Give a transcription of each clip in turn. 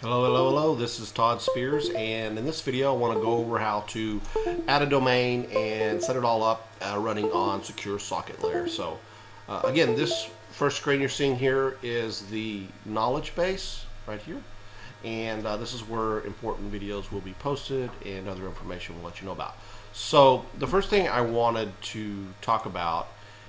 Hello. This is Todd Spears, and in this video I want to go over how to add a domain and set it all up running on secure socket layer. So again, this first screen you're seeing here is the knowledge base right here, and this is where important videos will be posted and other information we'll let you know about. So the first thing I wanted to talk about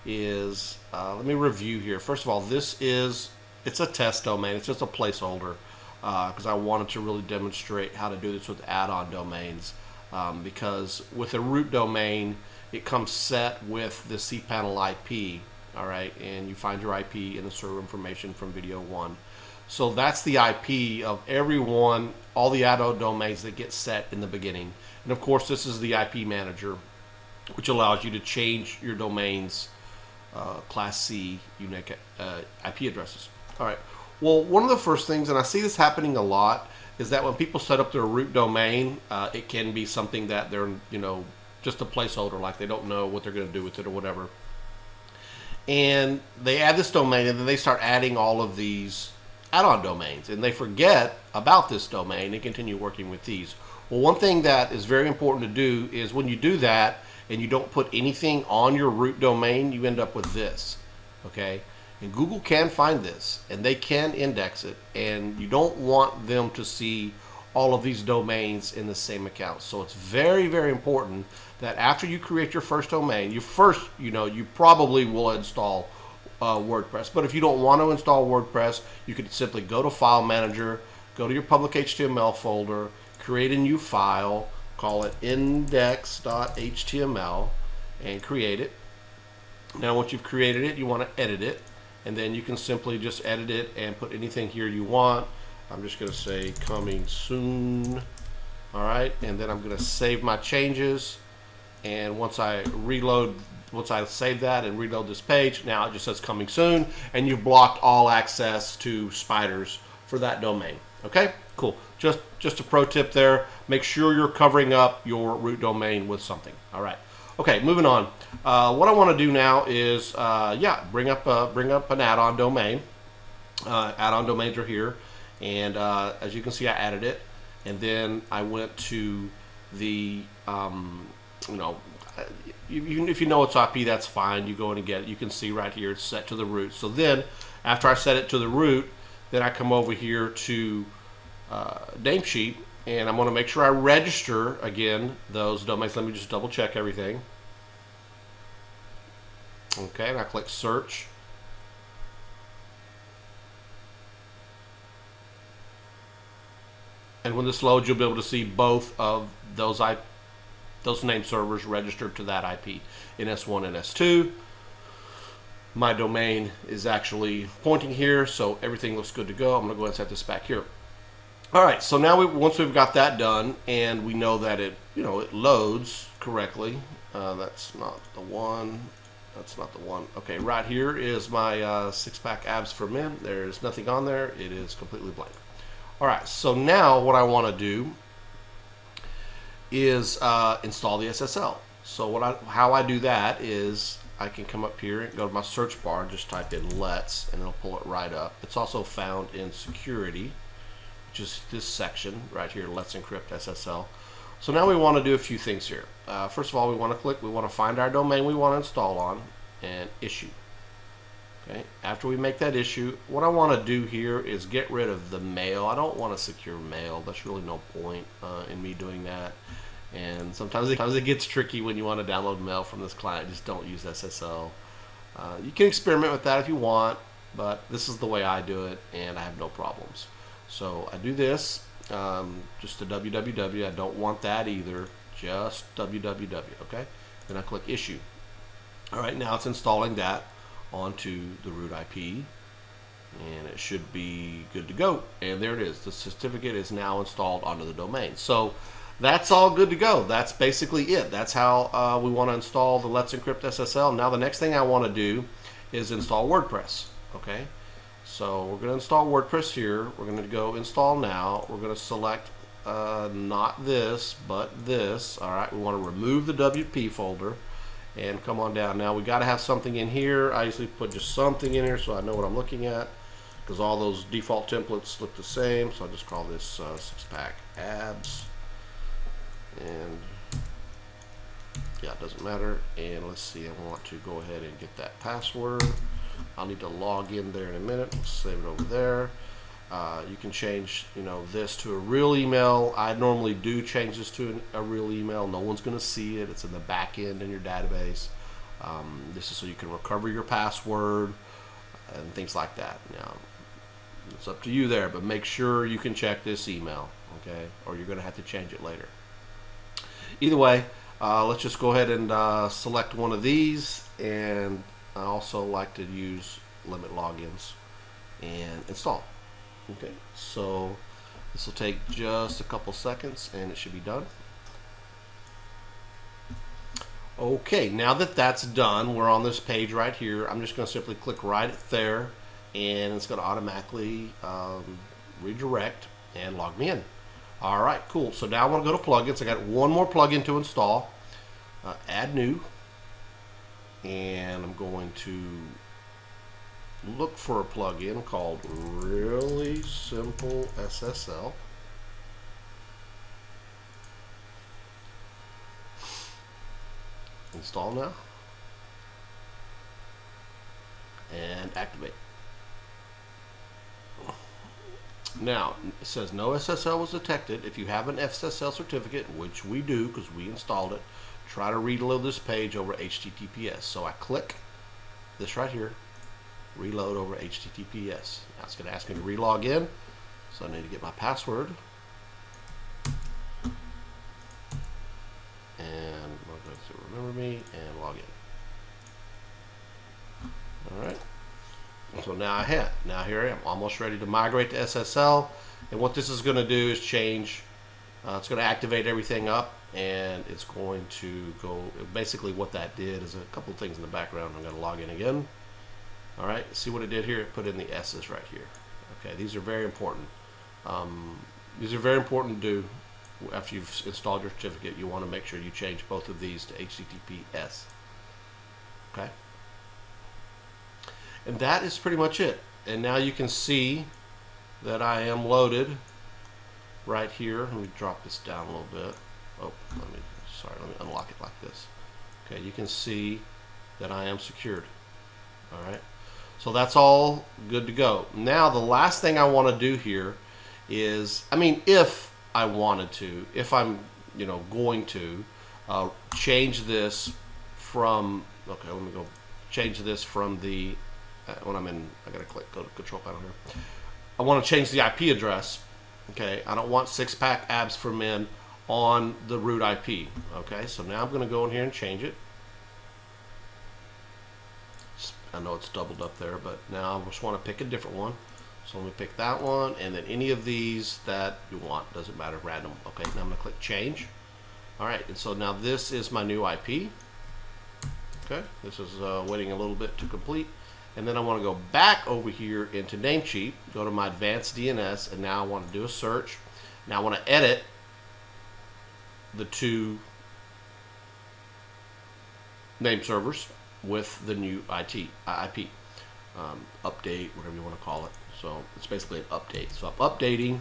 is let me review here. First of all, it's a test domain. It's just a placeholder. Because I wanted to really demonstrate how to do this with add-on domains, because with a root domain it comes set with the cPanel IP, alright, and you find your IP in the server information from video 1. So that's the IP of everyone, all the add-on domains that get set in the beginning. And of course this is the IP manager, which allows you to change your domain's Class C unique IP addresses. Alright. Well, one of the first things, and I see this happening a lot, is that when people set up their root domain, it can be something that they're, just a placeholder, like they don't know what they're going to do with it or whatever. And they add this domain, and then they start adding all of these add-on domains, and they forget about this domain and continue working with these. Well, one thing that is very important to do is when you do that and you don't put anything on your root domain, you end up with this, okay? And Google can find this, and they can index it, and you don't want them to see all of these domains in the same account. So it's very, very important that after you create your first domain, you probably will install WordPress. But if you don't want to install WordPress, you could simply go to File Manager, go to your public HTML folder, create a new file, call it index.html, and create it. Now once you've created it, you want to edit it. And then you can simply just edit it and put anything here you want. I'm just going to say coming soon. All right, and then I'm going to save my changes. And once I save that and reload this page, now it just says coming soon, and you've blocked all access to spiders for that domain. Okay, cool. Just a pro tip there. Make sure you're covering up your root domain with something. All right. Okay, moving on. What I want to do now is, bring up an add-on domain. Add-on domains are here, and as you can see, I added it, and then I went to the, even if you know it's IP, that's fine. You go in and get it. You can see right here it's set to the root. So then, after I set it to the root, then I come over here to Namesheet. And I'm going to make sure I register, again, those domains. Let me just double check everything. Okay, and I click search. And when this loads, you'll be able to see both of those name servers registered to that IP, NS1 and S2. My domain is actually pointing here, so everything looks good to go. I'm going to go ahead and set this back here. All right, so now once we've got that done and we know that it loads correctly, that's not the one. That's not the one. Okay, right here is my six-pack abs for men. There's nothing on there. It is completely blank. All right, so now what I want to do is install the SSL. So how I do that is I can come up here and go to my search bar and just type in Let's, and it'll pull it right up. It's also found in Security, which is this section right here, Let's Encrypt SSL. So now we want to do a few things here. First of all, we want to find our domain we want to install on and issue. Okay. After we make that issue, what I want to do here is get rid of the mail. I don't want to secure mail. There's really no point in me doing that. And sometimes it gets tricky when you want to download mail from this client. Just don't use SSL. You can experiment with that if you want, but this is the way I do it, and I have no problems. So I do this, just the www. I don't want that either, just www, okay? Then I click issue. All right, now it's installing that onto the root IP, and it should be good to go. And there it is. The certificate is now installed onto the domain. So that's all good to go. That's basically it. That's how we want to install the Let's Encrypt SSL. Now the next thing I want to do is install WordPress, okay? So we're going to install WordPress here. We're going to go install now. We're going to select not this, but this. All right, we want to remove the WP folder and come on down. Now we got to have something in here. I usually put just something in here so I know what I'm looking at. because all those default templates look the same. So I'll just call this six-pack abs, and yeah, it doesn't matter. And let's see, I want to go ahead and get that password. I'll need to log in there in a minute. Let's save it over there. You can change, this to a real email. I normally do change this to a real email. No one's going to see it. It's in the back end in your database. This is so you can recover your password and things like that. Now, it's up to you there, but make sure you can check this email, okay? Or you're going to have to change it later. Either way, let's just go ahead and select one of these, and I also like to use limit logins and install. Okay, so this will take just a couple seconds and it should be done. Okay, now that that's done, we're on this page right here. I'm just going to simply click right there, and it's going to automatically redirect and log me in. All right, cool. So now I want to go to plugins. I got one more plugin to install. Add new, and I'm going to look for a plugin called Really Simple SSL. Install now and activate. Now it says no SSL was detected. If you have an SSL certificate, which we do because we installed it, try to reload this page over HTTPS. So I click this right here, reload over HTTPS. Now it's going to ask me to relog in, so I need to get my password, and we're going to remember me and log in. All right. So now here I am, almost ready to migrate to SSL. And what this is going to do is change. It's going to activate everything up, and it's going to go. Basically, what that did is a couple things in the background. I'm going to log in again. All right, see what it did here? It put in the S's right here. Okay, these are very important. These are very important to do after you've installed your certificate. You want to make sure you change both of these to HTTPS. Okay, and that is pretty much it. And now you can see that I am loaded right here. Let me drop this down a little bit. Oh, let me unlock it like this. Okay, you can see that I am secured. All right. So that's all good to go. Now the last thing I want to do here is, if I wanted to, if I'm, going to change this from, okay, let me go change this from the, when I'm in, I gotta go to control panel here. I want to change the IP address. Okay, I don't want six-pack abs for men on the root IP. Okay, so now I'm going to go in here and change it. I know it's doubled up there, but now I just want to pick a different one. So let me pick that one, and then any of these that you want, doesn't matter, random. Okay, now I'm going to click change. All right, and so now this is my new IP. Okay, this is waiting a little bit to complete. And then I want to go back over here into Namecheap, go to my advanced DNS, and now I want to do a search. Now I want to edit the two name servers with the new IP, update, whatever you want to call it. So it's basically an update. So I'm updating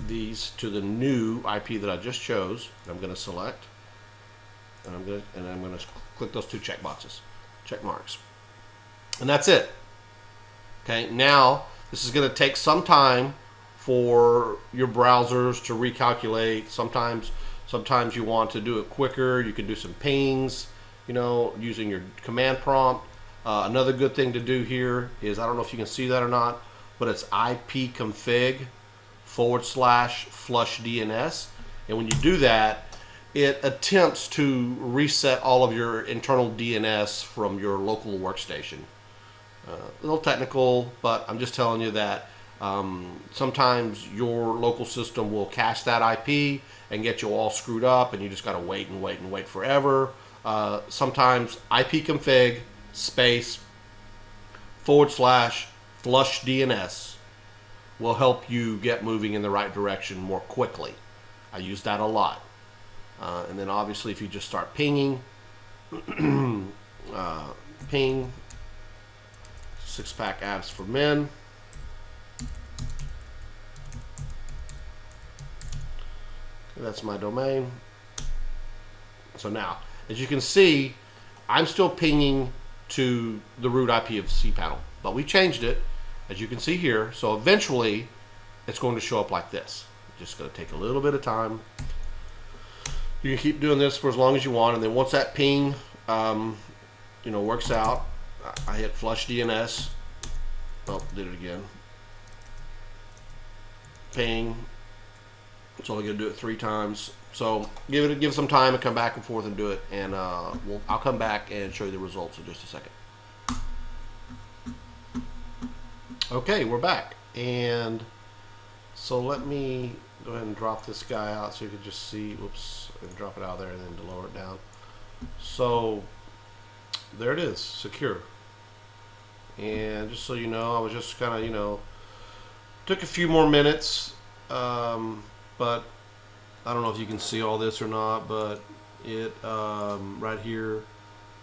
these to the new IP that I just chose. I'm going to select, and I'm going to click those two check boxes, check marks. And that's it. Okay, now this is going to take some time for your browsers to recalculate. Sometimes you want to do it quicker. You can do some pings, using your command prompt. Another good thing to do here is, I don't know if you can see that or not, but it's ipconfig /flush DNS. And when you do that, it attempts to reset all of your internal DNS from your local workstation. A little technical, but I'm just telling you that sometimes your local system will cache that IP and get you all screwed up, and you just got to wait and wait and wait forever. Sometimes ipconfig /flush DNS will help you get moving in the right direction more quickly. I use that a lot. And then obviously if you just start pinging, ping six-pack abs for men, That's my domain. So now, as you can see, I'm still pinging to the root IP of cPanel, but we changed it, as you can see here. So eventually, it's going to show up like this. Just going to take a little bit of time. You can keep doing this for as long as you want, and then once that ping, works out, I hit flush DNS. Oh, did it again. Ping. It's only going to do it 3 times. So give some time and come back and forth and do it, and I'll come back and show you the results in just a second. Okay, we're back, and so let me go ahead and drop this guy out so you can just see. Whoops, and drop it out there and then to lower it down. So there it is, secure. And just so you know, I was just kind of took a few more minutes, but I don't know if you can see all this or not, but it right here,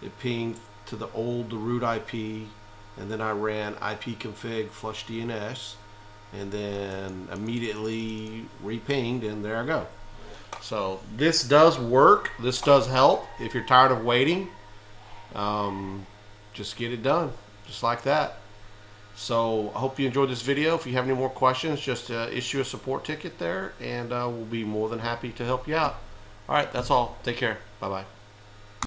it pinged to the root IP, and then I ran ipconfig flush DNS, and then immediately repinged, and there I go. So this does work. This does help. If you're tired of waiting, just get it done, just like that. So I hope you enjoyed this video. If you have any more questions, just issue a support ticket there, and we'll be more than happy to help you out. All right, that's all. Take care. Bye-bye.